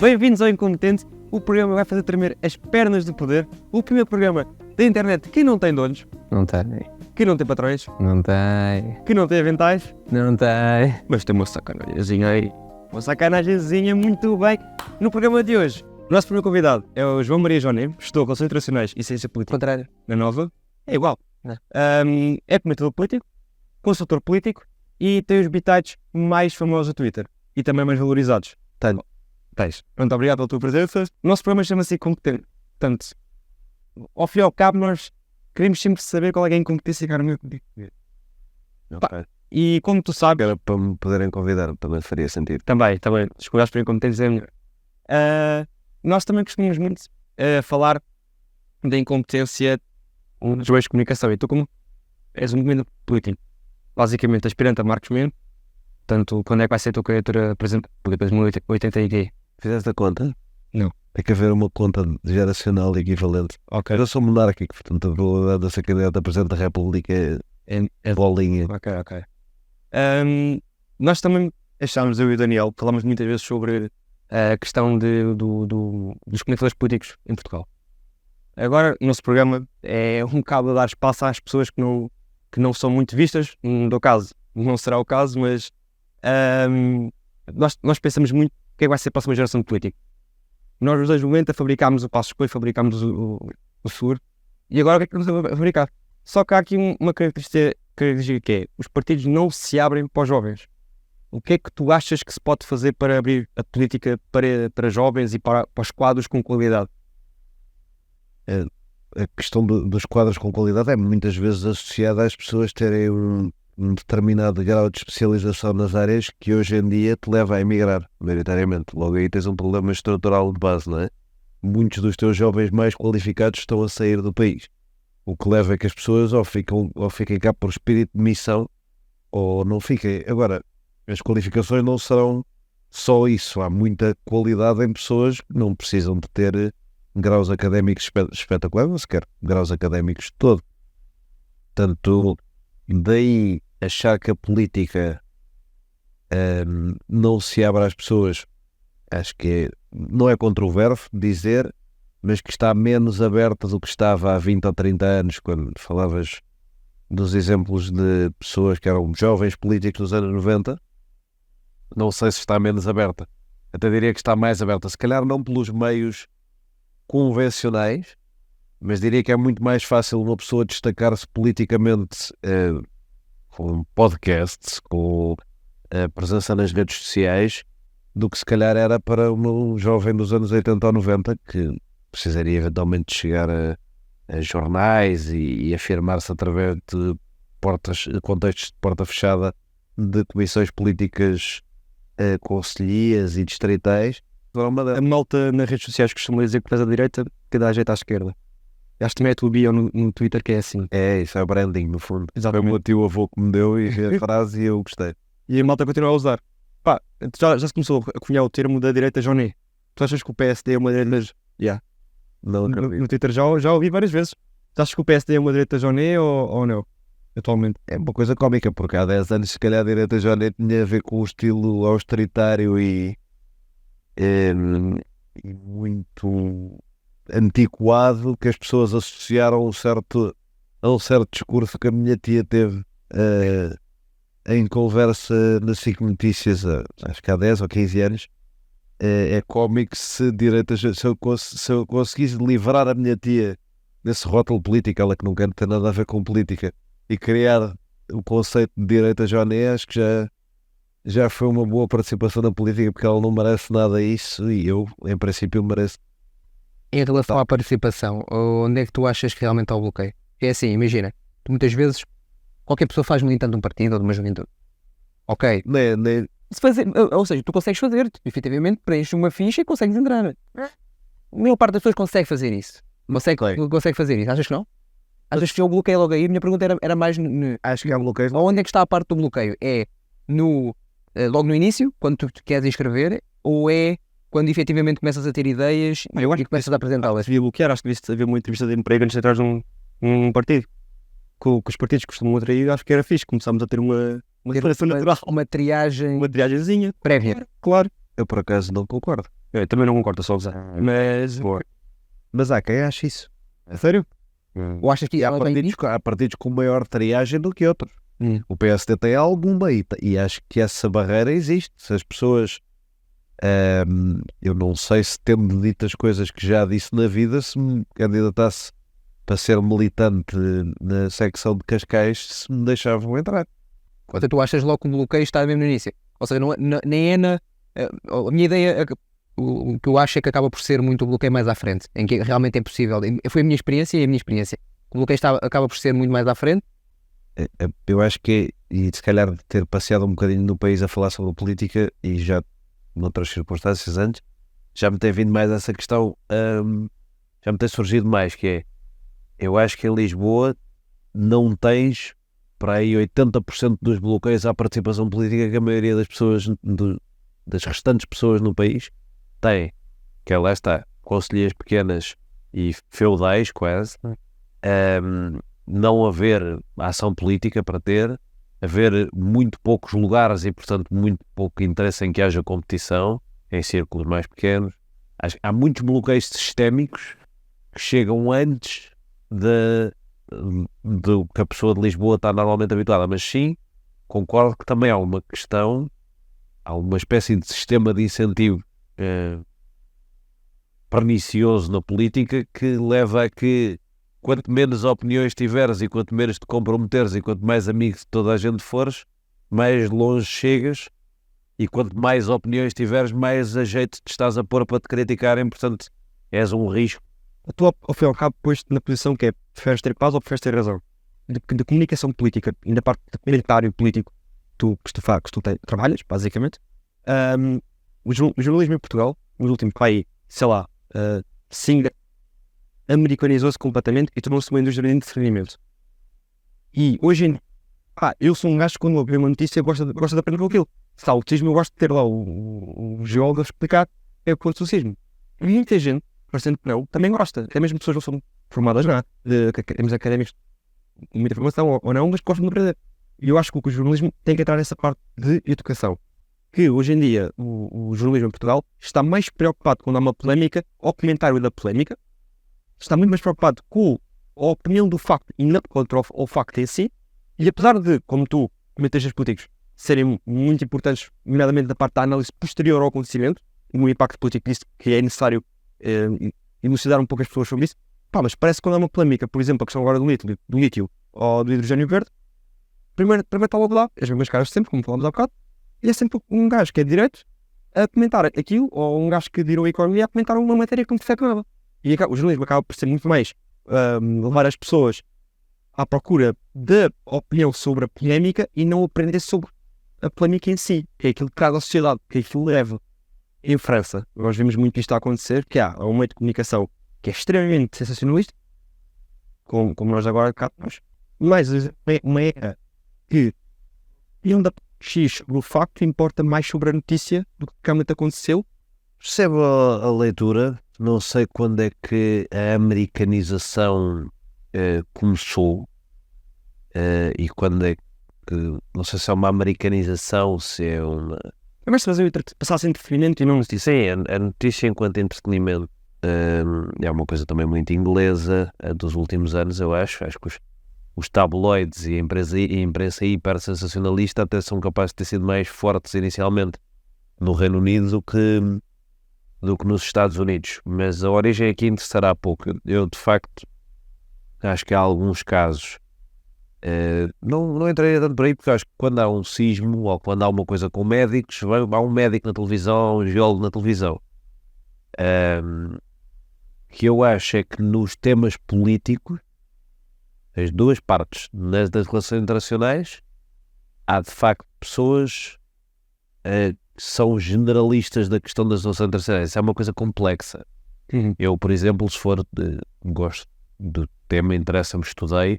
Bem-vindos ao Incompetente, o programa vai fazer tremer as pernas do poder, o primeiro programa da internet que não tem donos, Não tem. que não tem patrões, Não tem. que não tem aventais, Não tem. mas tem uma sacanagemzinha aí. Uma sacanagemzinha muito bem. No programa de hoje, o nosso primeiro convidado é o João Maria Joné, estudou Relações Internacionais e Ciência Política Contrário. na Nova, é igual. Não. É comentador político, consultor político e tem os bitites mais famosos do Twitter e também mais valorizados. Tens. Pronto, obrigado pela tua presença. O nosso programa chama-se Incompetente. Portanto, ao fim e ao cabo, nós queremos sempre saber qual é a incompetência que há no meu comigo. Ok. E como tu sabes, Era para me poderem convidar, também faria sentido. também, os cuidados para incompetentes é melhor. Nós também costumamos muito falar da incompetência dos meios de comunicação. E tu, como és um movimento político, basicamente aspirante a Marcos Mendes, portanto, quando é que vai ser a tua candidatura, por exemplo, porque 2080 e quê? Fizeste a conta? Não. Tem que haver uma conta geracional equivalente. Ok. Eu sou monárquico, portanto a probabilidade de ser candidato a Presidente da República é bolinha. Ok. Nós também achámos, eu e o Daniel, falámos muitas vezes sobre a questão dos comentadores políticos em Portugal. Agora, o nosso programa é um bocado a dar espaço às pessoas que não são muito vistas, no meu caso, não será o caso, mas nós pensamos muito o que é que vai ser a próxima geração de político. Nós, nos anos 90, fabricámos o Passos Coelho, fabricámos o SUR, e agora o que é que estamos a fabricar? Só que há aqui uma característica que é, os partidos não se abrem para os jovens. O que é que tu achas que se pode fazer para abrir a política para jovens e para os quadros com qualidade? A questão dos quadros com qualidade é muitas vezes associada às pessoas terem um determinado grau de especialização nas áreas que hoje em dia te leva a emigrar, maioritariamente. Logo aí tens um problema estrutural de base, não é? Muitos dos teus jovens mais qualificados estão a sair do país. O que leva a que as pessoas ou fiquem cá por espírito de missão ou não fiquem. Agora, as qualificações não serão só isso. Há muita qualidade em pessoas que não precisam de ter graus académicos espetaculares, não sequer graus académicos de todo. Portanto, daí achar que a política não se abre às pessoas, acho que não é controverso dizer, mas que está menos aberta do que estava há 20 ou 30 anos, quando falavas dos exemplos de pessoas que eram jovens políticos dos anos 90, não sei se está menos aberta. Até diria que está mais aberta, se calhar não pelos meios convencionais, mas diria que é muito mais fácil uma pessoa destacar-se politicamente com podcasts, com a presença nas redes sociais, do que se calhar era para um jovem dos anos 80 ou 90 que precisaria eventualmente chegar a jornais e afirmar-se através de contextos de porta fechada de comissões políticas concelhias e distritais. A malta nas redes sociais costuma dizer que faz à direita, que dá jeito à esquerda. Acho que também é a tua bio no Twitter que é assim. É, isso é branding no fundo. Exatamente. Foi o meu tio avô que me deu e vi a frase e eu gostei. E a malta continua a usar. Pá, já se começou a cunhar o termo da direita Joné. Tu achas que o PSD é uma direita... Não acredito. No Twitter já ouvi várias vezes. Tu achas que o PSD é uma direita Joné ou não? Atualmente. É uma coisa cómica, porque há 10 anos se calhar a direita já nem tinha a ver com o estilo austeritário e muito antiquado que as pessoas associaram a um certo discurso que a minha tia teve em conversa na SIC Notícias, acho que há 10 ou 15 anos. É cómico se eu conseguisse livrar a minha tia desse rótulo político, ela que não quer ter nada a ver com política, e criar o conceito de direita Joné, acho que já foi uma boa participação na política, porque ela não merece nada isso e eu, em princípio, mereço. Em relação à participação, onde é que tu achas que realmente há o bloqueio? É assim, imagina, tu muitas vezes, qualquer pessoa faz militante de um partido ou de uma juventude. Ok. Se fazer, ou seja, tu consegues fazer, tu, efetivamente, preenches uma ficha e consegues entrar. A maior parte das pessoas consegue fazer isso. Consegue fazer isso, achas que não? Achas que há um bloqueio logo aí? A minha pergunta era mais... Acho que há bloqueios. Onde é que está a parte do bloqueio? É logo no início, quando tu te queres inscrever, ou é quando efetivamente começas a ter ideias e começas a apresentá-las? Devia bloquear, acho que devia haver uma entrevista de emprego antes de entrar num partido. Que os partidos costumam atrair, acho que era fixe. Começámos a ter uma declaração natural. Uma triagem... Uma triagenzinha. Prévia. Claro. Eu, por acaso, não concordo. Eu também não concordo, só usar. Mas há quem acha isso. É sério? Ou achas que E há ela vem partidos com maior triagem do que outros. O PSD tem alguma e acho que essa barreira existe. Se as pessoas, eu não sei se tendo dito as coisas que já disse na vida, se me candidatasse para ser militante na secção de Cascais, se me deixavam entrar. Ou tu achas logo que o bloqueio está mesmo no início? Ou seja, nem é na... A minha ideia, o que eu acho é que acaba por ser muito o bloqueio mais à frente, em que realmente é possível. Foi a minha experiência e a minha experiência. O bloqueio acaba por ser muito mais à frente. Eu acho que, e se calhar de ter passeado um bocadinho no país a falar sobre política e já noutras circunstâncias antes, já me tem vindo mais essa questão, já me tem surgido mais, que é, eu acho que em Lisboa não tens para aí 80% dos bloqueios à participação política que a maioria das pessoas, das restantes pessoas no país tem, que lá está, concelhias pequenas e feudais quase, não haver ação política para ter, haver muito poucos lugares e portanto muito pouco interesse em que haja competição em círculos mais pequenos. Há muitos bloqueios sistémicos que chegam antes do que a pessoa de Lisboa está normalmente habituada, mas sim, concordo que também há uma questão, há uma espécie de sistema de incentivo pernicioso na política que leva a que quanto menos opiniões tiveres e quanto menos te comprometeres e quanto mais amigo de toda a gente fores, mais longe chegas, e quanto mais opiniões tiveres, mais a jeito te estás a pôr para te criticarem, portanto és um risco. Tu ao fim e ao cabo pôs-te na posição que é, preferes ter paz ou preferes ter razão? De comunicação política e da parte de comentário político que tu trabalhas, basicamente, o jornalismo em Portugal, nos últimos, sei lá, 5 americanizou-se completamente e tornou-se uma indústria de entretenimento. E hoje em dia, eu sou um gajo que quando eu vejo uma notícia gosta de aprender com aquilo. Se há o autismo, eu gosto de ter lá o geólogo a explicar o que é o autismo. E muita gente, parecendo que não, também gosta. Até mesmo pessoas não são formadas nada, temos académicos com muita formação ou não, mas gostam de aprender. E eu acho que o jornalismo tem que entrar nessa parte de educação. Que hoje em dia o jornalismo em Portugal está mais preocupado quando há uma polémica, ao comentário da polémica, está muito mais preocupado com a opinião do facto e não contra o facto em si, e apesar de, como tu comentas políticos, serem muito importantes, nomeadamente da parte da análise posterior ao acontecimento, no impacto político disso, que é necessário elucidar um pouco as pessoas sobre isso, mas parece que quando há uma polémica, por exemplo, a questão agora do lítio ou do hidrogênio verde, primeiro está logo lá, as mesmas caras de sempre, como falámos há bocado, e é sempre um gajo que é de direito a comentar aquilo, ou um gajo que dirou a economia a comentar uma matéria que não percebe nada. E o jornalismo acaba por ser muito mais levar as pessoas à procura da opinião sobre a polémica e não aprender sobre a polémica em si, que é aquilo que traz à sociedade, que é aquilo que leva. Em França, nós vimos muito isto a acontecer, que há um meio de comunicação que é extremamente sensacionalista, como nós agora cá temos, mas uma era que não dá X sobre o facto, importa mais sobre a notícia do que realmente aconteceu. Percebo a leitura, não sei quando é que a americanização começou e quando é que, não sei se é uma americanização, se é uma... É mais passasse entretenimento e não notícia. Sim, a notícia enquanto entretenimento é uma coisa também muito inglesa dos últimos anos, eu acho que os tabloides e a imprensa hiper sensacionalista até são capazes de ter sido mais fortes inicialmente no Reino Unido do que nos Estados Unidos, mas a origem aqui interessará pouco. Eu de facto acho que há alguns casos, não entraria tanto por aí, porque acho que quando há um sismo ou quando há uma coisa com médicos, há um médico na televisão, um geólogo na televisão. Que eu acho é que nos temas políticos, as duas partes das relações internacionais, há de facto pessoas que são generalistas da questão das relações internacionais. Isso é uma coisa complexa. Eu, por exemplo, se for gosto do tema, interessa-me, estudei,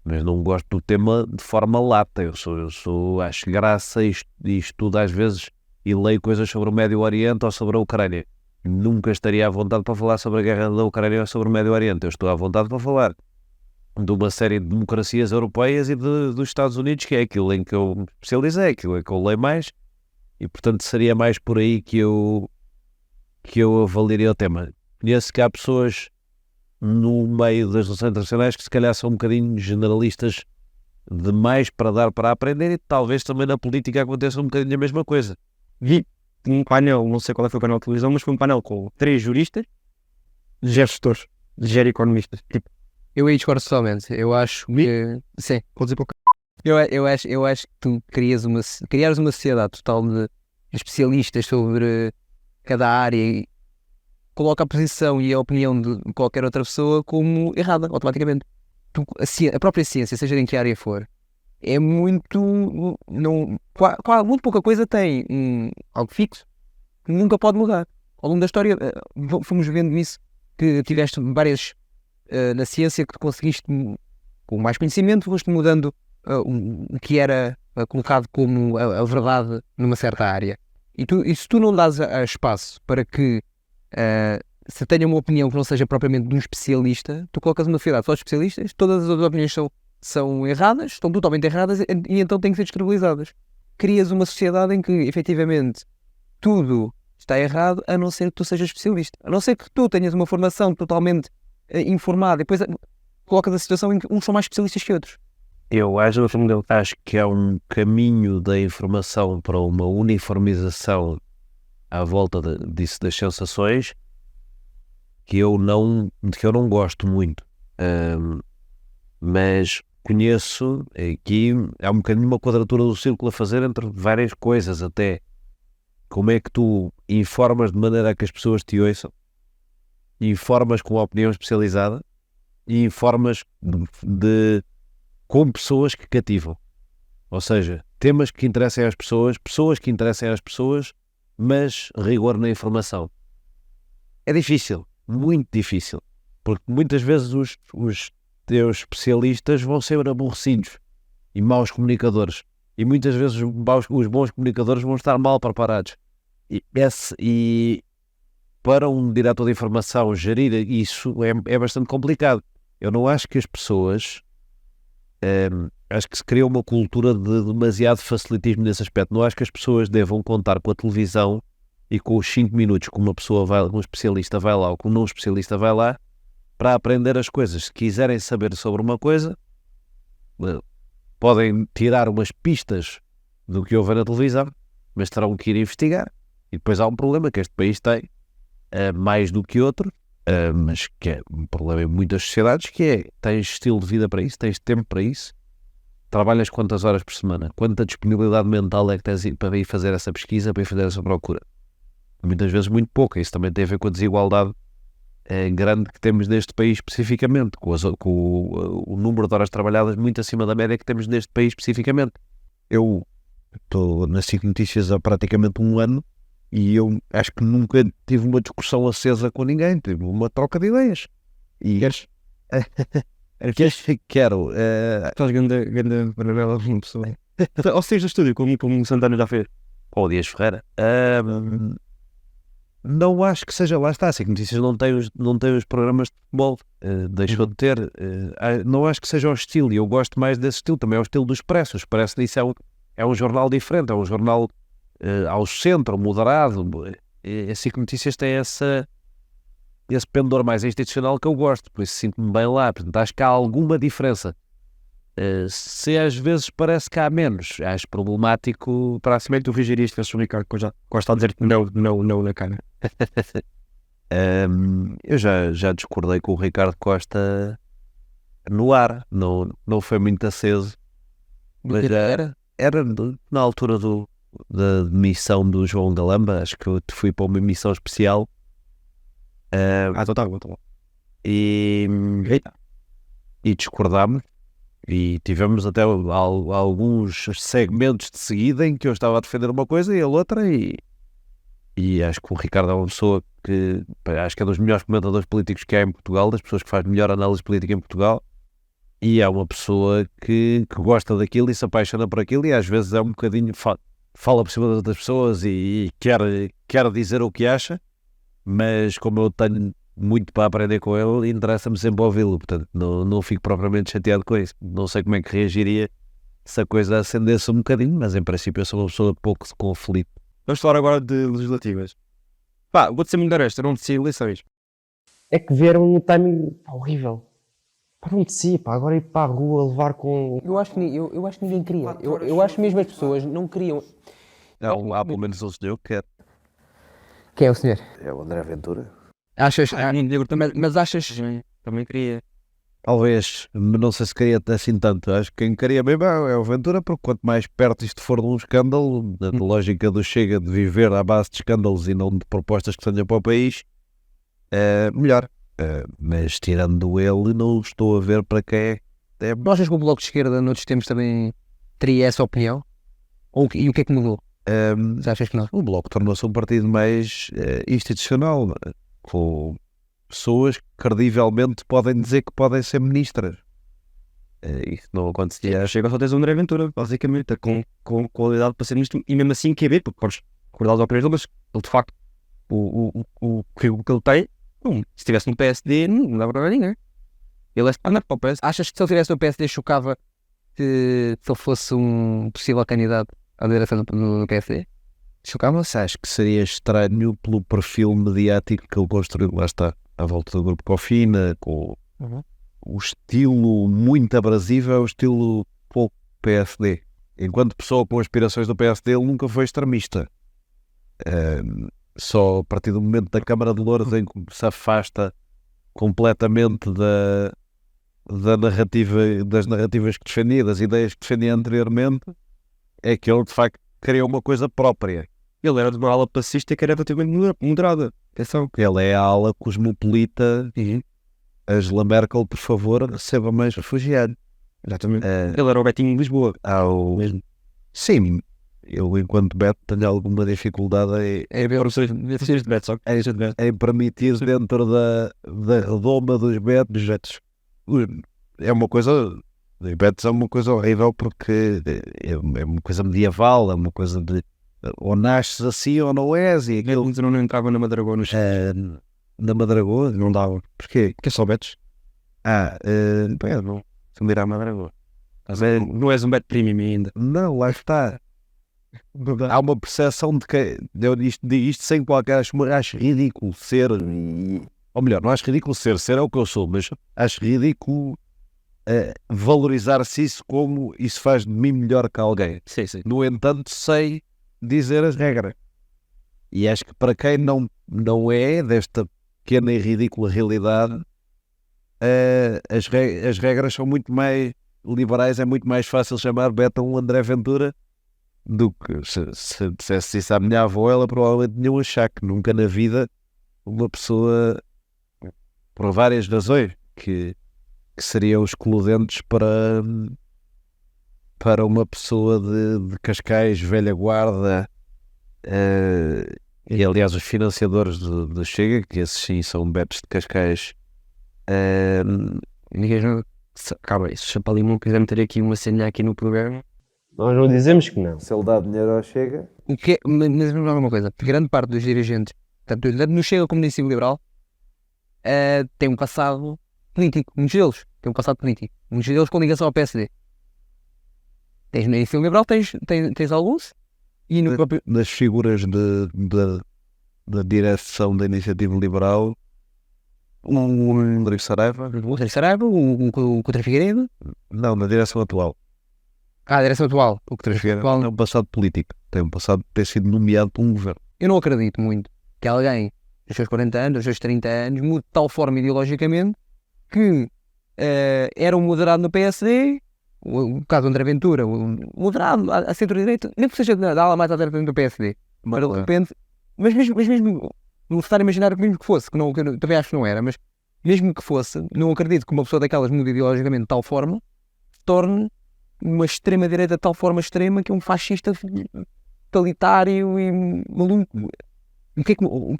mas não gosto do tema de forma lata. Eu acho graça e estudo às vezes e leio coisas sobre o Médio Oriente ou sobre a Ucrânia. Nunca estaria à vontade para falar sobre a guerra da Ucrânia ou sobre o Médio Oriente. Eu estou à vontade para falar de uma série de democracias europeias e dos Estados Unidos, que é aquilo em que eu me especializei, aquilo em que eu leio mais, e portanto seria mais por aí que eu que eu avaliaria o tema. Conheço que há pessoas no meio das relações internacionais que se calhar são um bocadinho generalistas demais para dar para aprender, e talvez também na política aconteça um bocadinho a mesma coisa. Vi um painel, não sei qual foi o canal de televisão, mas foi um painel com 3 juristas, gestores, economistas. Tipo, Eu aí discordo totalmente. Eu acho que... Sim. vou dizer para o c... Eu acho que tu criares uma sociedade total de especialistas sobre cada área e coloca a posição e a opinião de qualquer outra pessoa como errada, automaticamente. A própria ciência, seja em que área for, é muito... muito pouca coisa tem algo fixo que nunca pode mudar. Ao longo da história fomos vendo isso, que tiveste várias na ciência que conseguiste, com mais conhecimento, foste mudando o que era colocado como a verdade numa certa área. E se tu não dás espaço para que se tenha uma opinião que não seja propriamente de um especialista, tu colocas uma sociedade só de especialistas, todas as outras opiniões são erradas, estão totalmente erradas e então têm que ser descredibilizadas. Crias uma sociedade em que, efetivamente, tudo está errado, a não ser que tu sejas especialista. A não ser que tu tenhas uma formação totalmente informada e depois colocas a situação em que uns são mais especialistas que outros. Eu acho que é um caminho da informação para uma uniformização à volta disso das sensações que eu não gosto muito. Mas conheço aqui, há um bocadinho uma quadratura do círculo a fazer entre várias coisas, até como é que tu informas de maneira a que as pessoas te ouçam, informas com uma opinião especializada e informas com pessoas que cativam. Ou seja, temas que interessem às pessoas, pessoas que interessem às pessoas, mas rigor na informação. É difícil, muito difícil, porque muitas vezes os teus especialistas vão ser aborrecidos e maus comunicadores, e muitas vezes os bons comunicadores vão estar mal preparados. E para um diretor de informação gerir isso é bastante complicado. Eu não acho que as pessoas... acho que se cria uma cultura de demasiado facilitismo nesse aspecto. Não acho que as pessoas devam contar com a televisão e com os 5 minutos que um especialista vai lá ou que um não especialista vai lá para aprender as coisas. Se quiserem saber sobre uma coisa, podem tirar umas pistas do que houve na televisão, mas terão que ir investigar. E depois há um problema que este país tem, mais do que outro, mas que é um problema em muitas sociedades, que é, tens estilo de vida para isso, tens tempo para isso, trabalhas quantas horas por semana, quanta disponibilidade mental é que tens para ir fazer essa pesquisa, para ir fazer essa procura. Muitas vezes muito pouco. Isso também tem a ver com a desigualdade grande que temos neste país especificamente, com o número de horas trabalhadas muito acima da média que temos neste país especificamente. Eu estou nas 5 Notícias há praticamente um ano e eu acho que nunca tive uma discussão acesa com ninguém, tive uma troca de ideias. E quero. Estás grande paralela de uma pessoa. Ou seja, estúdio, como o Santana já fez. Ou o Dias Ferreira. Não acho que seja, lá está, assim, Notícias não tem os programas de futebol, deixou de ter. Não acho que seja o estilo, e eu gosto mais desse estilo, também é o estilo do Expresso. O Expresso disso é um jornal diferente, é um jornal ao centro, moderado. Assim que Notícias tem esse pendor mais institucional que eu gosto, por isso sinto-me bem lá. Portanto, acho que há alguma diferença. Se às vezes parece que há menos, acho problemático. Para cima tu vigirias que fosse o Ricardo, que eu já gosto de dizer não na cara. Eu já discordei com o Ricardo Costa no ar, não foi muito aceso, mas era na altura da demissão do João Galamba. Acho que eu fui para uma emissão especial. Então tá bom. E discordámos. E tivemos até alguns segmentos de seguida em que eu estava a defender uma coisa e ele outra, e acho que o Ricardo é uma pessoa que acho que é dos melhores comentadores políticos que há em Portugal, das pessoas que faz melhor análise política em Portugal, e é uma pessoa que gosta daquilo e se apaixona por aquilo, e às vezes é um bocadinho, fala por cima das outras pessoas e quer dizer o que acha, mas como eu tenho muito para aprender com ele, interessa-me sempre ouvi-lo, portanto não fico propriamente chateado com isso. Não sei como é que reagiria se a coisa acendesse um bocadinho, mas em princípio eu sou uma pessoa pouco de conflito. Vamos falar agora de legislativas. Pá, vou-te ser muito honesto, eu não decidi eleições. É que vieram no timing horrível. Pá, não desci, pá, agora ir para a rua levar com... Eu acho que ninguém queria. Eu acho mesmo as pessoas não queriam. Há pelo menos um senhor que quer. Quem é o senhor? É o André Ventura. Achas? Mas achas... Também queria. Talvez, mas não sei se queria assim tanto. Acho que quem queria mesmo é o Ventura, porque quanto mais perto isto for de um escândalo, da lógica do Chega de viver à base de escândalos e não de propostas que tenham para o país, melhor. Mas tirando ele, não estou a ver para quem é. Não achas que o Bloco de Esquerda noutros tempos também teria essa opinião? E o que é que mudou? Já achas que não? O Bloco tornou-se um partido mais institucional, com pessoas que credivelmente podem dizer que podem ser ministras. Isso não acontecia. Chega só tens o André Ventura, basicamente, com qualidade para ser ministro, e mesmo assim QB, porque podes recordar as opiniões dele, mas ele de facto, o currículo que ele tem, se estivesse no PSD, não dava para ninguém. Ele é standard para o PSD. Achas que se ele tivesse no PSD chocava que se ele fosse um possível candidato à liderança no PSD? Chocava-se, acho que seria estranho pelo perfil mediático que ele construiu, lá está, à volta do grupo Cofina, com o estilo muito abrasivo, é o estilo pouco PSD. Enquanto pessoa com aspirações do PSD, ele nunca foi extremista. Só a partir do momento da Câmara de Louros em que se afasta completamente da narrativa, das narrativas que defendia, das ideias que defendia anteriormente, é que ele de facto criou uma coisa própria. Ele era de uma ala pacifista que era relativamente moderada. Atenção. Ele é a ala cosmopolita. Angela Merkel, por favor, receba mais refugiados. Exatamente. Ele era o Betinho de Lisboa. Mesmo. Sim, eu enquanto Beto tenho alguma dificuldade em permitir dentro da redoma dos Betos. É uma coisa... Os Betos é uma coisa horrível porque é uma coisa medieval, é uma coisa de... Ou nasces assim ou não és. E aquilo... Ele não entrava na Madragoa. Na Madragoa? Não dava. Porquê? Porque é só Betos. Não. Se me dirá Madragoa. Não és um Beto Premium ainda. Não, lá está. Há uma percepção de que isto sem qualquer... Acho ridículo ser... Ou melhor, não acho ridículo ser é o que eu sou, mas acho ridículo valorizar-se isso como isso faz de mim melhor que alguém. Sim. No entanto, sei dizer as regras. E acho que para quem não é desta pequena e ridícula realidade, as regras são muito mais liberais. É muito mais fácil chamar Beto um André Ventura do que se dissesse isso à minha avó. Ela provavelmente tinha um achar que nunca na vida uma pessoa, por várias razões que seriam excludentes para uma pessoa de Cascais, velha guarda, e aliás os financiadores do Chega, que esses sim são betos de Cascais. Calma aí, se o Chapalimão quiser meter aqui uma cena aqui no programa, Nós não dizemos que não. Se ele dá dinheiro ao Chega... Mas vamos lá uma coisa. Grande parte dos dirigentes, tanto no Chega como no Iniciativa Liberal, tem um passado político. Muitos deles têm um passado político. Muitos deles com ligação ao PSD. Tens no Iniciativa Liberal, tens alguns. E no próprio... Das figuras da direção da Iniciativa Liberal, o Rodrigo Saraiva... O Rodrigo Saraiva, o Coutinho Figueiredo. Não, na direção atual. A direção atual. O Coutinho Figueiredo tem um passado político. Tem um passado de ter sido nomeado por um governo. Eu não acredito muito que alguém, nos seus 40 anos, nos seus 30 anos, mude de tal forma ideologicamente que era um moderado no PSD, o caso do André Ventura, o moderado, a centro-direita, nem que seja da ala mais à direita do PSD, mas de repente, mas mesmo não estar a imaginar mesmo que fosse, que eu também acho que não era, mas mesmo que fosse, não acredito que uma pessoa daquelas mude ideologicamente de tal forma, se torne uma extrema-direita de tal forma extrema que é um fascista totalitário e maluco. O que é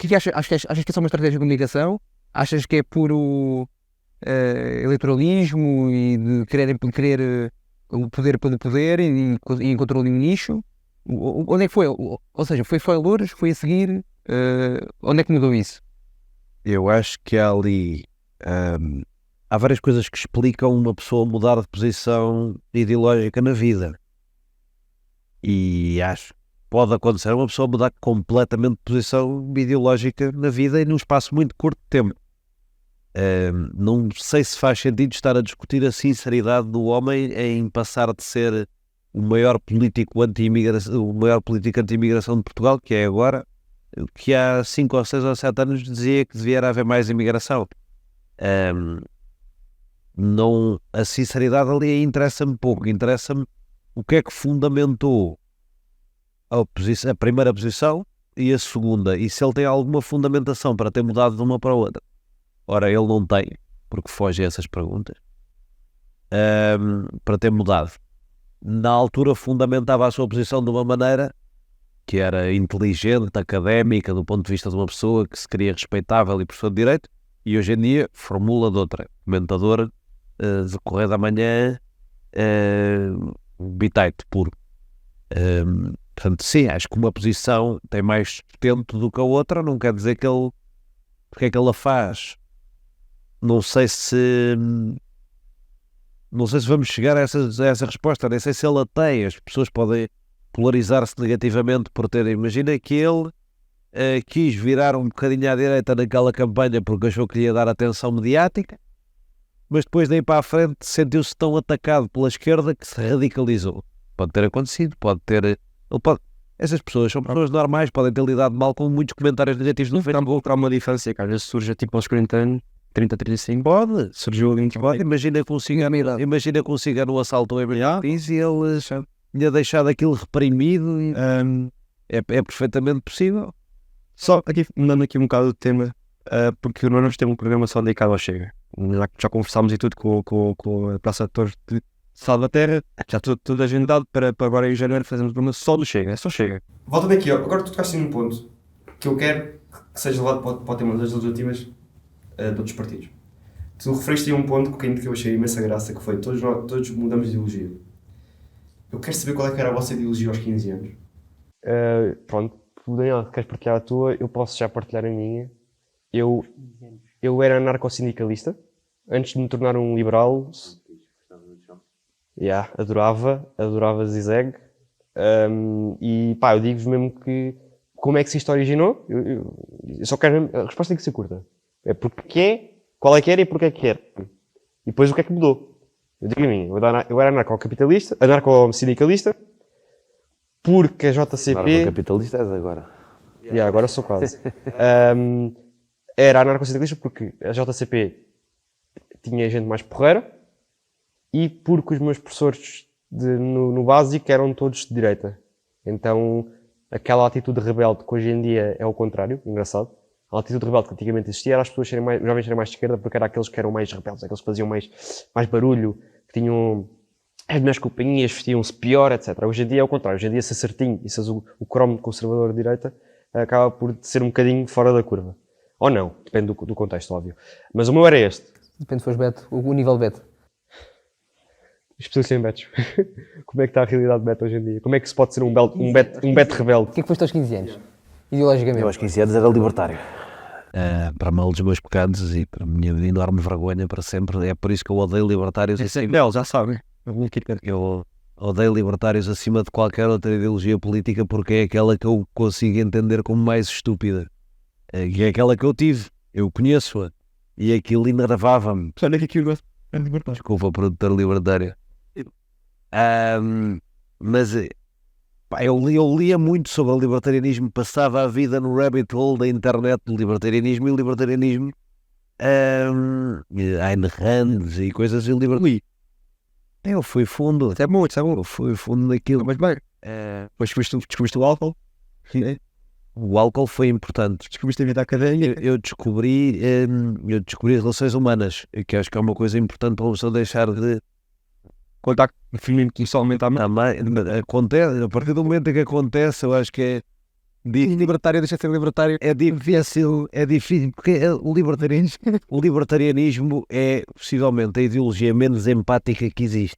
que achas? Achas que é só uma estratégia de comunicação? Achas que é puro eleitoralismo e de querer o poder pelo poder e encontrou ali um nicho? Onde é que foi? Ou seja, foi a Loures? Foi a seguir? Onde é que mudou isso? Eu acho que há ali... há várias coisas que explicam uma pessoa mudar de posição ideológica na vida. E acho pode acontecer uma pessoa mudar completamente de posição ideológica na vida e num espaço muito curto de tempo. Não sei se faz sentido estar a discutir a sinceridade do homem em passar de ser o maior político anti-imigração de Portugal, que é agora, que há 5 ou 6 ou 7 anos dizia que devia haver mais imigração. Não, a sinceridade ali interessa-me pouco, interessa-me o que é que fundamentou a primeira posição e a segunda, e se ele tem alguma fundamentação para ter mudado de uma para a outra. Ora, ele não tem, porque foge a essas perguntas, para ter mudado. Na altura fundamentava a sua posição de uma maneira que era inteligente, académica, do ponto de vista de uma pessoa que se queria respeitável e professor de Direito, e hoje em dia formula de outra, comentador de Correio da Manhã, bitite puro. Portanto, sim, acho que uma posição tem mais sustento do que a outra, não quer dizer que ele... Porque é que ele a faz? Não sei se vamos chegar a essa resposta, nem sei se ele a tem. As pessoas podem polarizar-se negativamente por ter... Imagina que ele quis virar um bocadinho à direita naquela campanha porque achou que lhe ia dar atenção mediática, mas depois daí para a frente sentiu-se tão atacado pela esquerda que se radicalizou. Pode ter acontecido, essas pessoas são pessoas normais, podem ter lidado mal com muitos comentários negativos no Facebook. Vou procurar uma diferença que às vezes surge tipo aos 40 anos, 30, 35. Pode. Surgiu ali Pode. Imagina que um cigano assaltou a Emílio Martins e ele tinha deixado aquilo reprimido. E, é perfeitamente possível. Só aqui, mudando aqui um bocado de tema, porque nós não temos um programa só dedicado ao Chega. Já conversámos e tudo com a Praça de Torres de Salvaterra, já tudo agendado para agora em janeiro fazermos um programa só do Chega, é só Chega. Volta-me aqui, agora tu tocaste num ponto que eu quero que seja levado para o tema das legislativas de outros partidos. Tu referiste a um ponto que eu achei imensa graça, que foi todos mudamos de ideologia. Eu quero saber qual é que era a vossa ideologia aos 15 anos. Pronto, Daniel, queres partilhar a tua? Eu posso já partilhar a minha. Eu era anarco-sindicalista, antes de me tornar um liberal. Adorava Zizek. E pá, eu digo-vos mesmo que como é que se isto originou? Eu só quero, a resposta tem que ser curta. É porque é, qual é que era e porque é que era. E depois o que é que mudou? Eu digo a mim, eu era anarco-capitalista, anarco-sindicalista, porque a JCP... Anarco-capitalista és agora. Agora sou quase. Era anarco-sindicalista porque a JCP tinha gente mais porreira e porque os meus professores no básico eram todos de direita. Então, aquela atitude rebelde que hoje em dia é o contrário, engraçado. A atitude rebelde que antigamente existia era as pessoas os jovens serem mais de esquerda porque eram aqueles que eram mais rebeldes, aqueles que faziam mais barulho, que tinham as melhores companhias, vestiam-se pior, etc. Hoje em dia é o contrário. Hoje em dia, ser certinho e ser o cromo conservador de direita acaba por ser um bocadinho fora da curva. Ou não, depende do contexto, óbvio. Mas o meu era este. Depende se fores beto, o nível beto. Especialista em betos. Como é que está a realidade de beto hoje em dia? Como é que se pode ser um beto rebelde? O que é que foste aos 15 anos? Ideologicamente. Eu aos 15 anos era libertário. Para mal dos meus pecados e para a minha enorme vergonha para sempre. É por isso que eu odeio libertários. Já sabem. Eu odeio libertários acima de qualquer outra ideologia política porque é aquela que eu consigo entender como mais estúpida. E é aquela que eu tive. Eu conheço-a. E aquilo enervava-me. Olha que aquilo é libertário. Desculpa, produtor libertário. Mas pá, eu lia muito sobre o libertarianismo, passava a vida no rabbit hole da internet do libertarianismo, e o libertarianismo Ayn Rand e coisas assim. Eu fui fundo. Isso é bom. Eu fui fundo naquilo. Mas bem, depois descobriste o álcool. O álcool foi importante. Descobriste a vida académica. Eu descobri as relações humanas, que acho que é uma coisa importante para uma pessoa deixar de... Contacto feminino que só aumenta a Também, acontece, a partir do momento em que acontece, eu acho que é... libertário deixa de ser libertário. É difícil, porque o libertarianismo é possivelmente a ideologia menos empática que existe.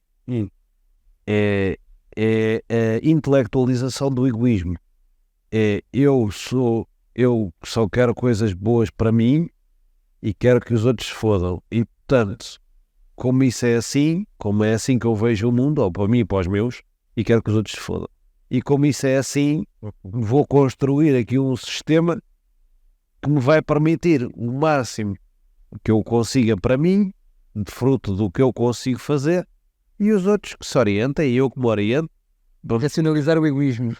É a intelectualização do egoísmo. Eu só quero coisas boas para mim e quero que os outros se fodam. E portanto, como é assim que eu vejo o mundo, ou para mim e para os meus, e quero que os outros se fodam. e como isso é assim, vou construir aqui um sistema que me vai permitir o máximo que eu consiga para mim, de fruto do que eu consigo fazer, e os outros que se orientem, e eu que me oriento. Racionalizar o egoísmo.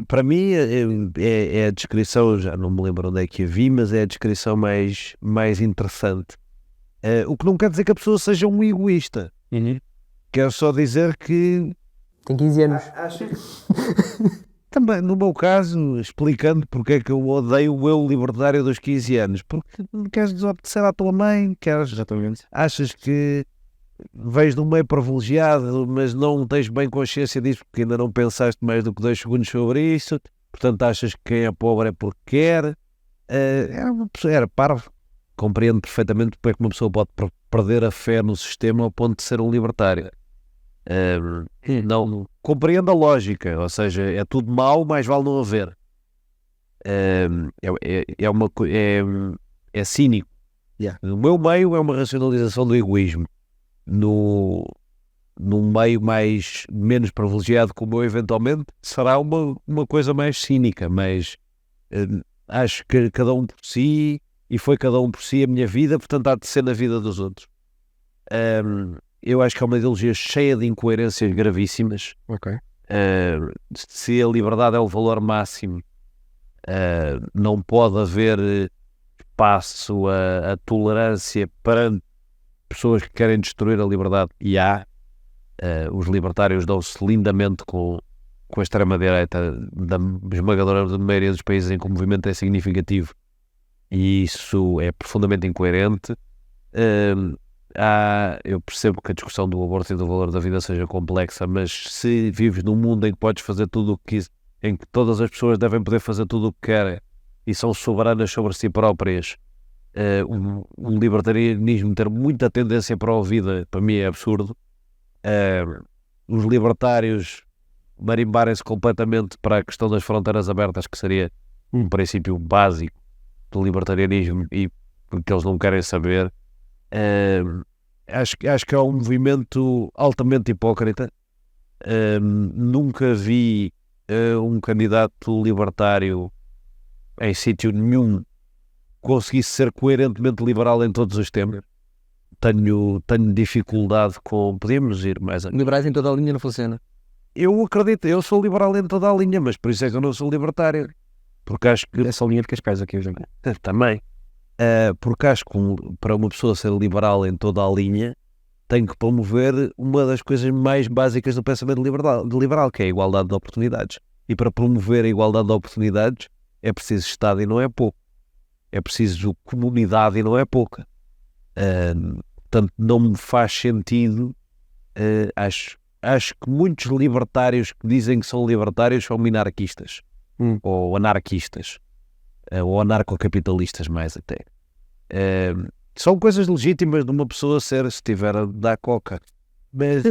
Para mim é a descrição, já não me lembro onde é que a vi, mas é a descrição mais interessante. O que não quer dizer que a pessoa seja um egoísta. Quer só dizer que Tem 15 anos. também, no meu caso, explicando porque é que eu odeio o eu libertário dos 15 anos, porque não queres desobedecer à tua mãe, Exatamente. achas que vens de um meio privilegiado, mas não tens bem consciência disso porque ainda não pensaste mais do que 2 segundos sobre isso, portanto achas que quem é pobre é porque quer. Era parvo. Compreendo perfeitamente porque é que uma pessoa pode perder a fé no sistema ao ponto de ser um libertário. Não compreendo a lógica, ou seja, é tudo mau, mais vale não haver. É cínico. No meu meio é uma racionalização do egoísmo. Num meio menos privilegiado como eu, eventualmente, será uma coisa mais cínica, mas acho que cada um por si, e foi cada um por si a minha vida, portanto há de ser na vida dos outros. Eu acho que é uma ideologia cheia de incoerências gravíssimas. Ok. Se a liberdade é o valor máximo, não pode haver espaço a tolerância perante pessoas que querem destruir a liberdade, e há. Os libertários dão-se lindamente com a extrema-direita da esmagadora maioria dos países em que o movimento é significativo, e isso é profundamente incoerente. Eu percebo que a discussão do aborto e do valor da vida seja complexa, mas se vives num mundo em que podes fazer tudo o que quiseres, em que todas as pessoas devem poder fazer tudo o que querem e são soberanas sobre si próprias, um libertarianismo ter muita tendência para a vida, para mim é absurdo. Os libertários marimbarem-se completamente para a questão das fronteiras abertas, que seria um princípio básico do libertarianismo, e porque eles não querem saber. Acho que é um movimento altamente hipócrita. Nunca vi um candidato libertário em sítio nenhum conseguisse ser coerentemente liberal em todos os temas. Tenho dificuldade com... Podíamos ir mais... Liberais em toda a linha não funciona. Eu acredito, eu sou liberal em toda a linha, mas por isso é que eu não sou libertário. Porque acho que... Essa linha de Cascais aqui hoje. Também. Porque acho que para uma pessoa ser liberal em toda a linha, tem que promover uma das coisas mais básicas do pensamento liberal, que é a igualdade de oportunidades. E para promover a igualdade de oportunidades é preciso Estado e não é pouco. É preciso comunidade e não é pouca. Portanto, não me faz sentido. Acho que muitos libertários que dizem que são libertários são minarquistas. Ou anarquistas. Ou anarcocapitalistas mais até. São coisas legítimas de uma pessoa ser, se estiver a dar coca, mas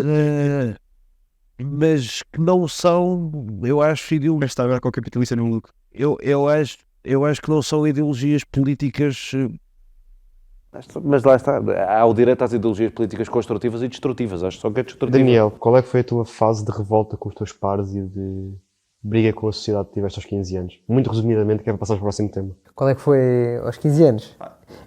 que não são, eu acho, Mas está agora com o capitalista no lucro. eu acho que não são ideologias políticas. Mas lá está, há o direito às ideologias políticas construtivas e destrutivas. Acho só que é destrutiva. Daniel, qual é que foi a tua fase de revolta com os teus pares e de briga com a sociedade que tiveste aos 15 anos? Muito resumidamente, quero passar para o próximo tema. Qual é que foi aos 15 anos?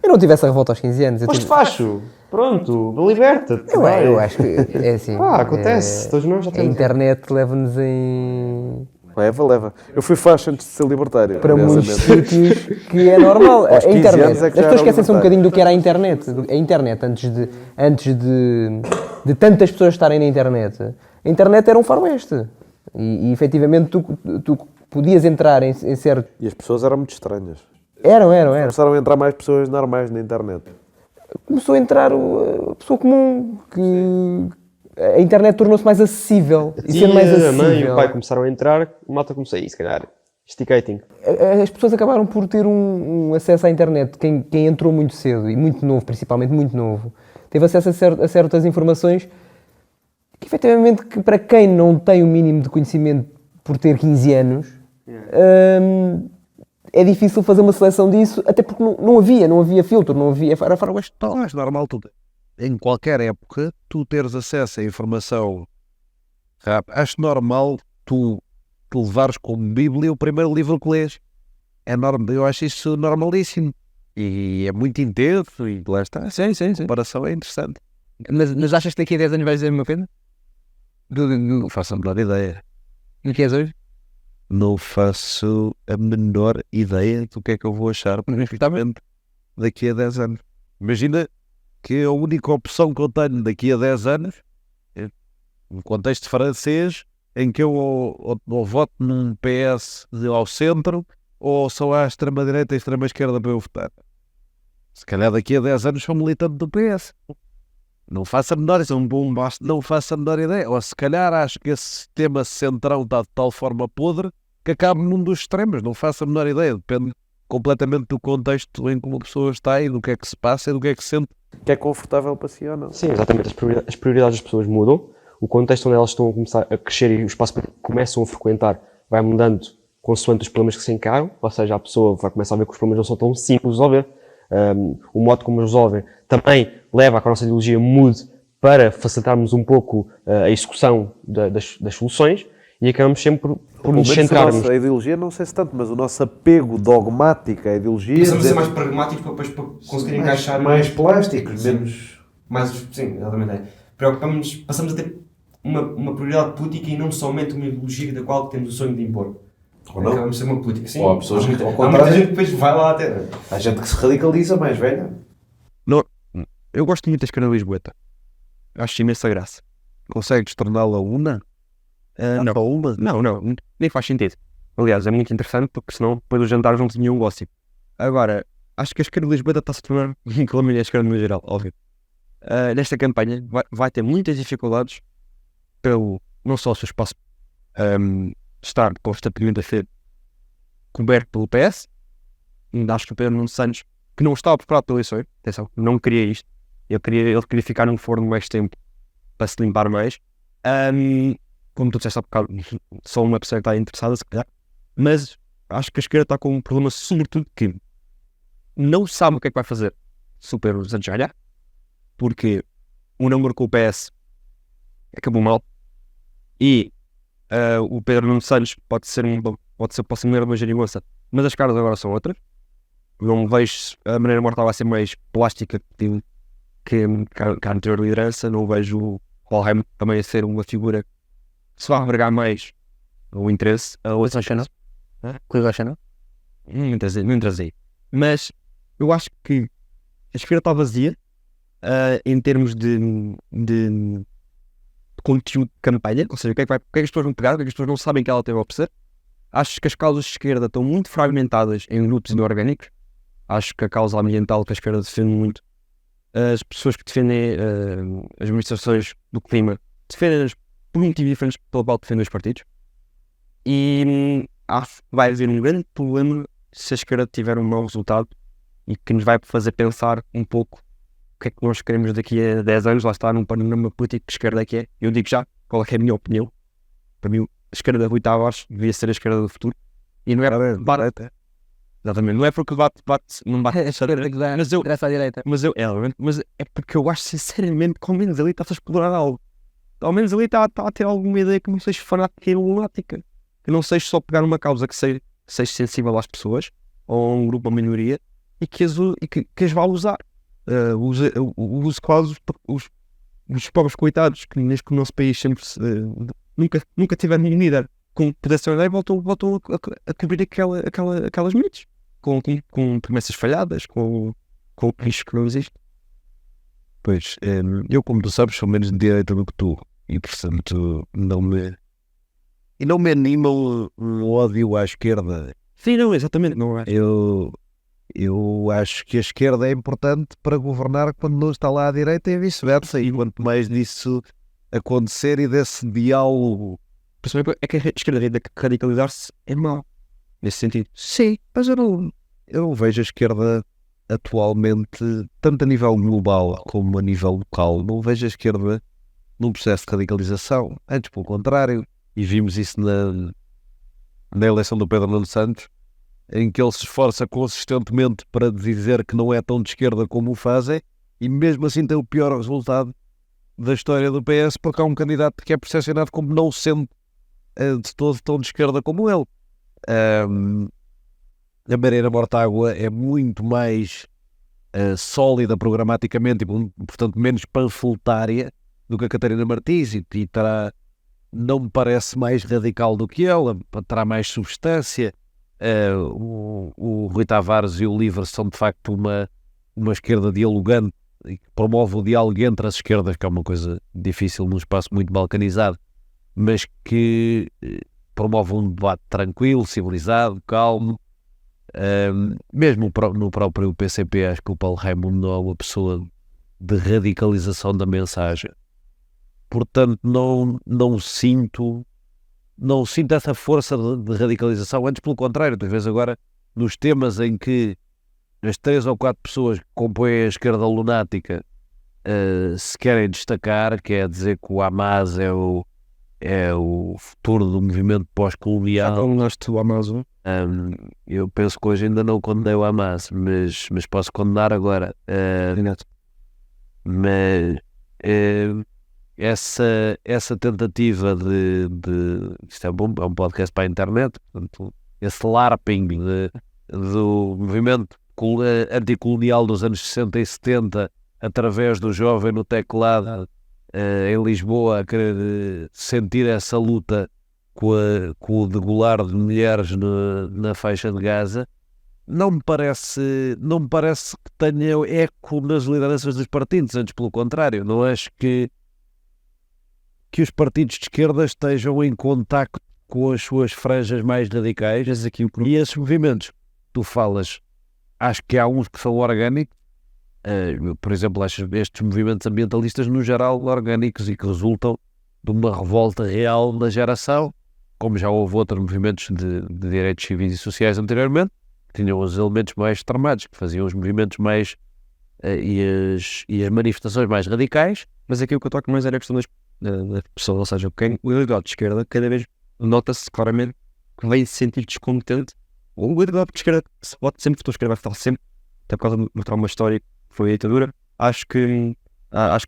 Eu não tive essa revolta aos 15 anos. Foste facho! Pronto, liberta-te! Eu acho que é assim. Acontece, todos nós já A temos. internet leva-nos em... Leva. Eu fui facho antes de ser libertário. para muitos sítios que é normal. A 15 internet. anos é que As já pessoas era esquecem-se um libertário. bocadinho do que era a internet. A internet, antes de tantas pessoas estarem na internet, a internet era um faroeste. E efetivamente tu podias entrar em certo... E as pessoas eram muito estranhas. Eram. Começaram a entrar mais pessoas normais na internet. Começou a entrar a pessoa comum, que a internet tornou-se mais acessível. E sendo mais a mãe e o acessível, pai começaram a entrar, a malta começou a ir, se calhar, esticating. as pessoas acabaram por ter um acesso à internet. Quem entrou muito cedo, e muito novo, principalmente muito novo, teve acesso a certas informações que, efetivamente, que para quem não tem o mínimo de conhecimento por ter 15 anos, é difícil fazer uma seleção disso, até porque não havia filtro, não havia... Era faroeste total. Acho normal em qualquer época tu teres acesso à informação rápida. Acho normal tu que levares como Bíblia o primeiro livro que lês. É normal, eu acho isso normalíssimo. E é muito intenso e lá está. Sim. A comparação é interessante. Mas achas que daqui a 10 anos vais dizer a mesma coisa? Não faço a menor ideia. No que és hoje? Não faço a menor ideia do que é que eu vou achar perfeitamente daqui a 10 anos. Imagina que a única opção que eu tenho daqui a 10 anos, no contexto francês, em que eu ou voto num PS ao centro, ou só há extrema-direita e extrema-esquerda para eu votar. Se calhar daqui a 10 anos sou militante do PS. Não faço a menor ideia. Não faço a menor ideia. Ou se calhar acho que esse sistema centrão está de tal forma podre que acaba num dos extremos. Não faço a menor ideia. Depende completamente do contexto em que uma pessoa está e do que é que se passa e do que é que se sente que é confortável para si ou não. Sim, exatamente. As prioridades das pessoas mudam. O contexto onde elas estão a começar a crescer e o espaço que começam a frequentar vai mudando consoante os problemas que se encaram. Ou seja, a pessoa vai começar a ver que os problemas não são tão simples de resolver. O modo como os resolvem também leva a que a nossa ideologia mude para facilitarmos um pouco a execução das soluções e acabamos sempre por nos centrarmos. A ideologia não sei se tanto, mas o nosso apego dogmático à ideologia... Precisamos ser mais pragmáticos para conseguir encaixar... Mais plásticos, menos... Sim, exatamente. Passamos a ter uma prioridade política e não somente uma ideologia da qual temos o sonho de impor. Ou não? Acabamos de ser uma política. Sim. Ou há pessoas que, ao Há contrário, muita gente que depois vai lá até... há gente que se radicaliza mais velha. Eu gosto muito da esquerda lisboeta. Acho imensa graça. Consegues torná-la una? Não. Só uma? Não, nem faz sentido. Aliás, é muito interessante porque senão depois dos jantares não tinha um gossip. Agora, acho que a esquerda lisboeta está-se a tornar, incluindo a esquerda no geral, óbvio. Nesta campanha vai ter muitas dificuldades pelo, não só o seu espaço estar constantemente a ser coberto pelo PS. Acho que o Pedro Nuno Santos, que não estava preparado para eleições, atenção, não queria isto. Ele queria ficar num forno mais tempo para se limpar mais. Como tu disseste há bocado, só uma pessoa que está interessada, se calhar. Mas acho que a esquerda está com um problema, sobretudo, que não sabe o que é que vai fazer se o Pedro Santos ganhar, porque o número com o PS acabou mal e o Pedro Nuno Santos pode ser uma geringonça, mas as caras agora são outras. Não vejo a maneira mortal vai ser mais plástica que a anterior liderança. Não vejo o Holheim também a ser uma figura que se vai agregar mais o interesse a outras Channel? Clive Channel? Não trazei. Mas eu acho que a esquerda está vazia em termos de conteúdo de campanha, ou seja, o que é que as pessoas vão pegar, o que é que as pessoas não sabem que ela tem a oferecer. Acho que as causas de esquerda estão muito fragmentadas em grupos inorgânicos. Acho que a causa ambiental que a esquerda defende muito, as pessoas que defendem as manifestações do clima, defendem-nas por motivos diferentes pelo qual defendem os partidos. E acho que vai haver um grande problema se a esquerda tiver um mau resultado e que nos vai fazer pensar um pouco o que é que nós queremos daqui a 10 anos. Lá está, num panorama político de esquerda que é. Eu digo já qual é que é a minha opinião. Para mim, a esquerda da Rui Tavares devia ser a esquerda do futuro. E não é exatamente, não é porque não bate mas é porque eu acho sinceramente que ao menos ali está a explorar algo. Ao menos ali está a ter alguma ideia que não seja fanática e lunática, que não seja só pegar uma causa que seja sensível às pessoas ou a um grupo, uma minoria, e que as vá usar. Use quase os pobres coitados que neste nosso país sempre nunca tiveram um líder com poder e voltam a cobrir aquelas mitos com promessas falhadas, com o risco que não existe. Pois, eu, como tu sabes, sou menos de direita do que tu, e portanto não me anima um ódio à esquerda. Sim, não, exatamente, não é. Eu acho que a esquerda é importante para governar quando não está lá à direita e vice-versa, e quanto mais disso acontecer e desse diálogo. É que a esquerda radicalizar-se é mau, nesse sentido. Sim, mas eu não vejo a esquerda atualmente, tanto a nível global como a nível local, não vejo a esquerda num processo de radicalização. Antes, pelo contrário, e vimos isso na eleição do Pedro Nuno Santos, em que ele se esforça consistentemente para dizer que não é tão de esquerda como o fazem, e mesmo assim tem o pior resultado da história do PS, porque há um candidato que é percepcionado como não sendo de todo tão de esquerda como ele. A Mariana Mortágua é muito mais sólida programaticamente e, portanto, menos panfletária do que a Catarina Martins e não me parece mais radical do que ela, terá mais substância. O Rui Tavares e o Livre são de facto uma esquerda dialogante e que promove o diálogo entre as esquerdas, que é uma coisa difícil num espaço muito balcanizado, mas que promove um debate tranquilo, civilizado, calmo. Mesmo no próprio PCP, acho que o Paulo Raimundo não é uma pessoa de radicalização da mensagem. Portanto, não sinto essa força de radicalização. Antes, pelo contrário, tu vês agora nos temas em que as 3 ou 4 pessoas que compõem a esquerda lunática se querem destacar, quer dizer que o Hamas é o futuro do movimento pós-colonial. Condenaste o Hamas? Eu penso que hoje ainda não condenei o Hamas, mas posso condenar agora. Mas essa tentativa de isto é bom, é um podcast para a internet, portanto, esse LARPing do movimento anticolonial dos anos 60 e 70 através do jovem no teclado em Lisboa a querer sentir essa luta com o degolar de mulheres na faixa de Gaza, não me parece que tenha eco nas lideranças dos partidos, antes pelo contrário, não acho que os partidos de esquerda estejam em contacto com as suas franjas mais radicais e esses movimentos, tu falas, acho que há uns que são orgânicos, por exemplo, acho estes movimentos ambientalistas no geral orgânicos e que resultam de uma revolta real da geração, como já houve outros movimentos de direitos civis e sociais anteriormente, que tinham os elementos mais extremados, que faziam os movimentos mais e as manifestações mais radicais. Mas aqui o que eu toco mais era a questão da pessoa, ou seja, o eleitorado de esquerda cada vez nota-se claramente que vai se sentir descontente. O eleitorado de esquerda se pode sempre votou esquerda, vai votar sempre, até por causa do trauma histórico que foi a ditadura. Acho que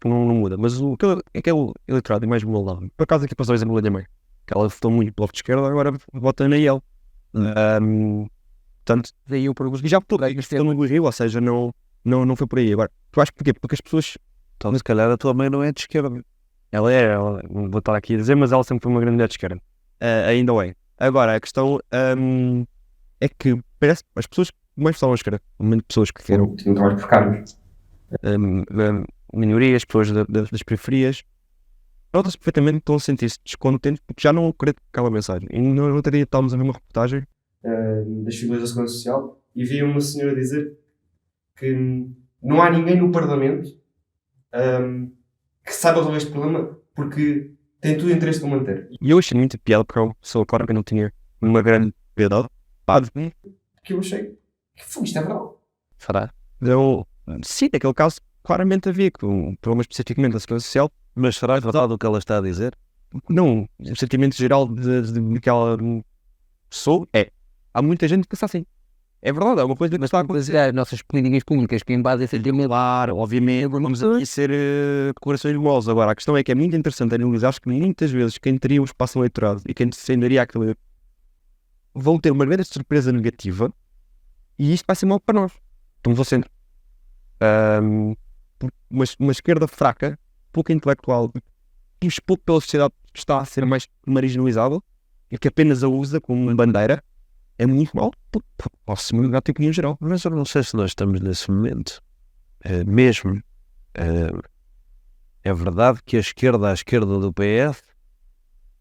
não muda. Mas aquele eleitorado é mais moldável. Por acaso aqui passou o exemplo da minha mãe, que ela votou muito pelo bloco de esquerda, agora vota na IEL. Portanto, daí eu pergunto, e já votou no Rio, ou seja, não foi por aí. Agora, tu achas porquê? Porque as pessoas... Então, se calhar a tua mãe não é de esquerda. Ela não vou estar aqui a dizer, mas ela sempre foi uma grande mulher de esquerda. Ainda é. Agora, a questão é que parece que as pessoas que mais votaram à esquerda, realmente pessoas que querem Tinham trabalho precários. minorias, pessoas das periferias, nota-se perfeitamente que estão a sentir-se descontentes porque já não acreditam aquela mensagem. E no outro dia estávamos a ver uma reportagem Das figuras da Segurança Social e vi uma senhora dizer que não há ninguém no Parlamento que saiba resolver este problema porque tem tudo interesse de o manter. e eu achei muito piada porque é uma pessoa, claro, que não tinha uma grande piedade. Que eu achei que foi, isto é verdade. Será? Então, sim, naquele caso, claramente havia um problema especificamente da Segurança Social. Mas será verdade o que ela está a dizer? Não, o sentimento geral de que ela pessoa há muita gente que pensa assim. É verdade, é uma coisa que está a acontecer. As nossas políticas públicas que embasam esse tema. Claro, obviamente, vamos aqui ser declarações molosas. Agora, a questão é que é muito interessante analisar que muitas vezes quem teria um espaço no eleitorado e quem defenderia aquilo vão ter uma grande surpresa negativa e isto vai ser mal para nós. Estamos ao centro. Uma esquerda fraca, pouco intelectual e pouco pela sociedade que está a ser mais marginalizada e que apenas a usa como bandeira, é muito mal para a comunidade em geral. Mas eu não sei se nós estamos nesse momento. Mesmo. É verdade que a esquerda do PS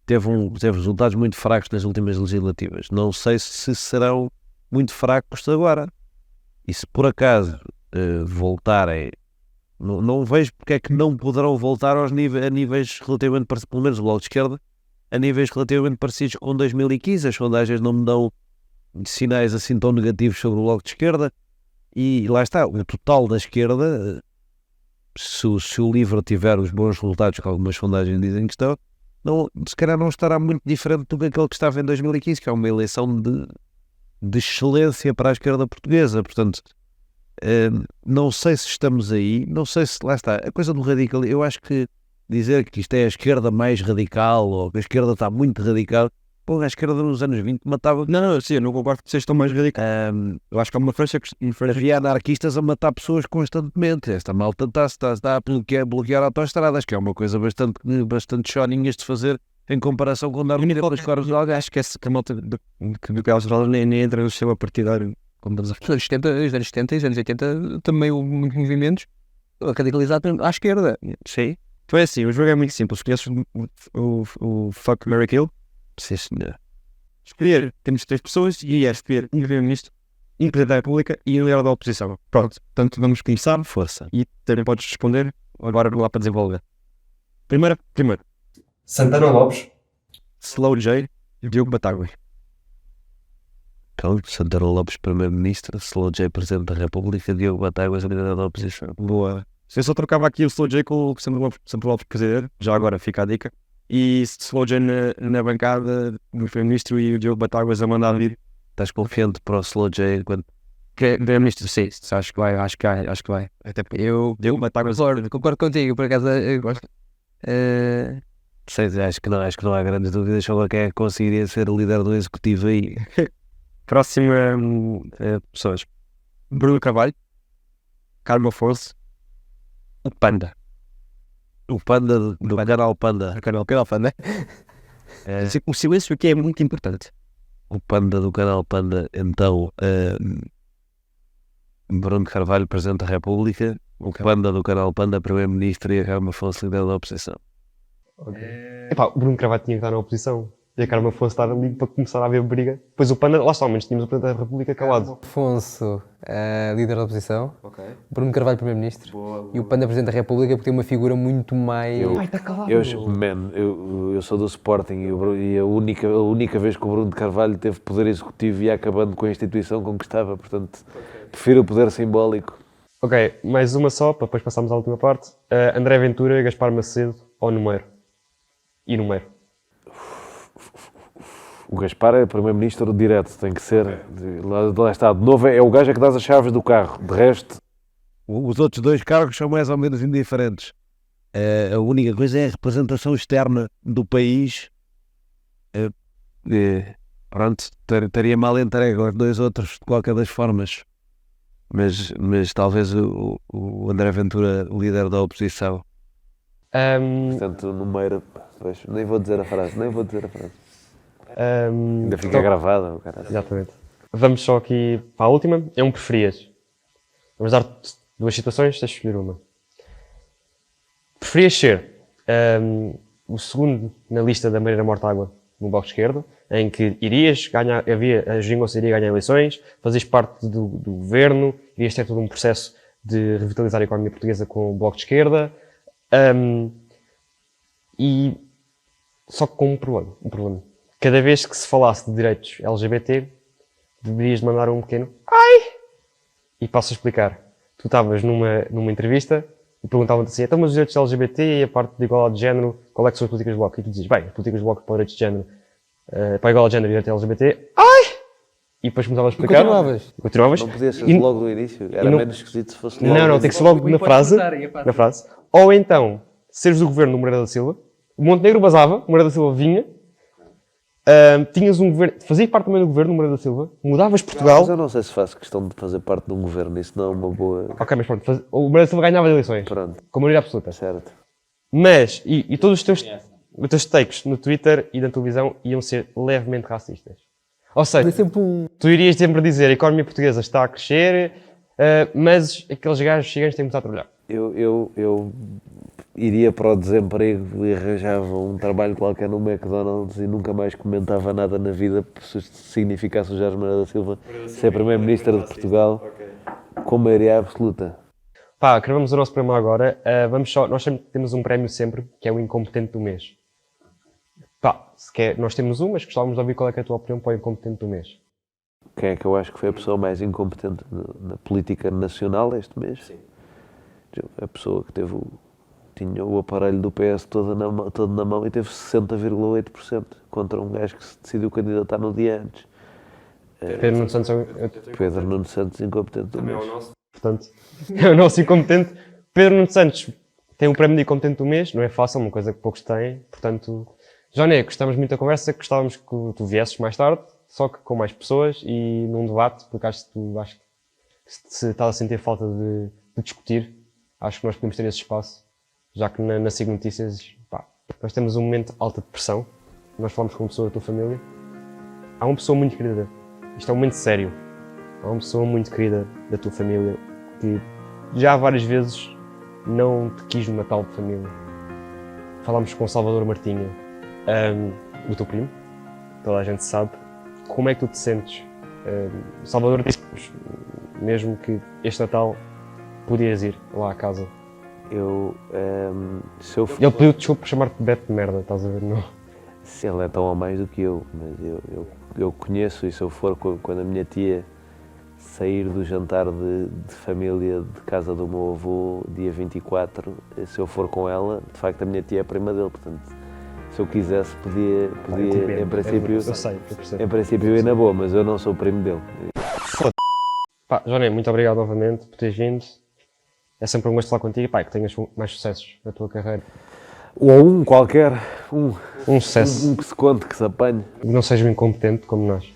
teve resultados muito fracos nas últimas legislativas. Não sei se serão muito fracos agora. E se por acaso voltarem, não vejo porque é que não poderão voltar a níveis relativamente parecidos, pelo menos o Bloco de Esquerda, a níveis relativamente parecidos com 2015. As sondagens não me dão sinais assim tão negativos sobre o Bloco de Esquerda. E lá está, o total da esquerda, se o LIVRE tiver os bons resultados que algumas sondagens dizem que estão, se calhar não estará muito diferente do que aquele que estava em 2015, que é uma eleição de excelência para a esquerda portuguesa. Portanto, não sei se estamos aí, não sei se, lá está, a coisa do radical, eu acho que dizer que isto é a esquerda mais radical ou que a esquerda está muito radical. Pô, a esquerda nos anos 20 matava. Não, sim, eu não concordo que vocês estão mais radicais. Eu acho que há uma diferença Havia anarquistas a matar pessoas constantemente. Esta malta está a bloquear autoestradas, que é uma coisa bastante choninhas de fazer em comparação com dar pelas caras de alguém. acho que essa que a malta do Carlos Geral nem entra no sistema partidário. Como estamos a Nos anos 70, os anos 70 e os anos 80 também houve muitos movimentos radicalizados à esquerda. Sim. Então é assim, o jogo é muito simples. Conheces o Fuck, Marry, Kill? Sim, senhor. Escolher, temos 3 pessoas e é escolher um primeiro-ministro, um presidente da República e um líder da oposição. Pronto, portanto vamos começar Força. e também podes responder agora lá para desenvolver. Primeiro, Santana Lopes. Slow J e Diogo Batágua. Então, Santana Lopes, primeiro-ministro, Slow J, presidente da República, Diogo Batáguas, líder da oposição. Boa. Eu só trocava aqui o Slow J com o Santana Lopes presidente, já agora fica a dica. E Slow J na bancada do primeiro-ministro e o Diogo Batáguas a mandar vir. Estás confiante para o Slow J enquanto Que é primeiro-ministro, sim, acho que vai. Até porque eu, Diogo Batáguas. Concordo contigo, por acaso eu gosto. sei, acho que não há grandes dúvidas sobre quem é que conseguiria ser o líder do executivo aí. Próxima pessoas. Bruno Carvalho, Carmo Afonso, o Panda. O Panda do canal Panda. Canal Panda. O silêncio aqui é muito importante. O Panda do canal Panda, então, Bruno Carvalho, Presidente da República, o Panda do canal Panda, Primeiro-Ministro e a Carmo Afonso, líder da oposição. Epá, o Bruno Carvalho tinha que estar na oposição. E a Carmo Afonso estar ali para começar a haver briga. Depois o Panda, lá está, ao menos tínhamos o Presidente da República calado. Afonso, líder da oposição. Ok. Bruno Carvalho, primeiro-ministro. Boa. E o Panda, presidente da República, porque tem uma figura muito mais. Eu sou do Sporting e a única vez que o Bruno de Carvalho teve poder executivo ia acabando com a instituição com que estava, portanto, prefiro o poder simbólico. Ok, mais uma só, para depois passarmos à última parte. André Ventura, Gaspar Macedo ou Numeiro? E Numeiro? O Gaspar é primeiro-ministro direto, tem que ser. Lá está, de novo, é o gajo que dá as chaves do carro. De resto, os outros 2 cargos são mais ou menos indiferentes. A única coisa é a representação externa do país. Pronto, estaria mal entregue aos 2 outros de qualquer das formas. Mas talvez o André Ventura, líder da oposição. Portanto, o número. Nem vou dizer a frase. Ainda fica gravada. Exatamente. Vamos só aqui para a última. É um preferias. Vamos dar 2 situações, tens de escolher uma. Preferias ser o segundo na lista da Maria Mortágua no Bloco de Esquerda, em que irias ganhar, a Geringonça iria ganhar eleições, fazias parte do governo, irias ter todo um processo de revitalizar a economia portuguesa com o Bloco de Esquerda, e só que com um problema. Cada vez que se falasse de direitos LGBT, deverias mandar um pequeno ai! E passo a explicar. Tu estavas numa entrevista e perguntavam-te assim, então mas os direitos LGBT e a parte de igualdade de género, qual é que são as políticas do Bloco? E tu dizes, bem, as políticas do Bloco para direitos de género, para a igualdade de género e direito LGBT, ai! E depois começavas a explicar. Continuavas. Não podia ser logo do início, era menos esquisito se fosse logo. Não, tem que ser logo na frase. Ou então, seres do governo do Moreira da Silva, o Montenegro basava, o Moreira da Silva vinha, tinhas um governo, fazias parte também do governo do Moreira da Silva, mudavas Portugal. Mas eu não sei se faço questão de fazer parte de um governo, isso não é uma boa. Ok, mas pronto, o Moreira da Silva ganhava as eleições. Pronto. Com maioria absoluta. Certo. Mas, e todos os teus takes no Twitter e na televisão iam ser levemente racistas. Ou seja, tu irias sempre dizer a economia portuguesa está a crescer, mas aqueles gajos gigantes têm que começar a trabalhar. Eu iria para o desemprego e arranjava um trabalho qualquer no McDonald's e nunca mais comentava nada na vida se significasse o Jorge Moreira da Silva ser Primeiro-Ministro de Portugal com maioria absoluta. Pá, acabamos o nosso programa agora. Nós sempre temos um prémio sempre, que é o incompetente do mês. Pá, nós temos um, mas gostávamos de ouvir qual é, que é a tua opinião para o incompetente do mês. Quem é que eu acho que foi a pessoa mais incompetente na política nacional este mês? Sim. A pessoa que tinha o aparelho do PS todo na mão e teve 60,8% contra um gajo que se decidiu candidatar no dia antes. Pedro Nuno Santos Pedro Nuno Santos, incompetente do mês. Portanto, é o nosso incompetente. Pedro Nuno Santos tem o prémio de incompetente do mês, não é fácil, uma coisa que poucos têm. Portanto, Joné, gostamos muito da conversa, gostávamos que tu viesses mais tarde, só que com mais pessoas e num debate, porque acho que se estás a sentir falta de discutir, acho que nós podemos ter esse espaço, já que na SIG Notícias, pá, nós temos um momento de alta depressão, nós falamos com uma pessoa da tua família, há uma pessoa muito querida, isto é um momento sério, há uma pessoa muito querida da tua família que já várias vezes não te quis no Natal de família. Falámos com o Salvador Martinha, o teu primo, toda a gente sabe. Como é que tu te sentes? O Salvador disse mesmo que este Natal podias ir lá à casa. Se eu Ele pediu desculpa por chamar-te de Beto de merda, estás a ver? Não. Ele é tão a mais do que eu, mas eu conheço, e se eu for quando a minha tia sair do jantar de família de casa do meu avô, dia 24, se eu for com ela, de facto a minha tia é prima dele, portanto, se eu quisesse podia em princípio, Eu sei, eu percebo. em princípio eu ia na boa, mas eu não sou primo dele. Pá, Joné, muito obrigado novamente por teres vindo. É sempre um gosto falar contigo e pá, que tenhas mais sucessos na tua carreira. Ou um qualquer, Um sucesso. um que se conte, que se apanhe. Não seja um incompetente como nós.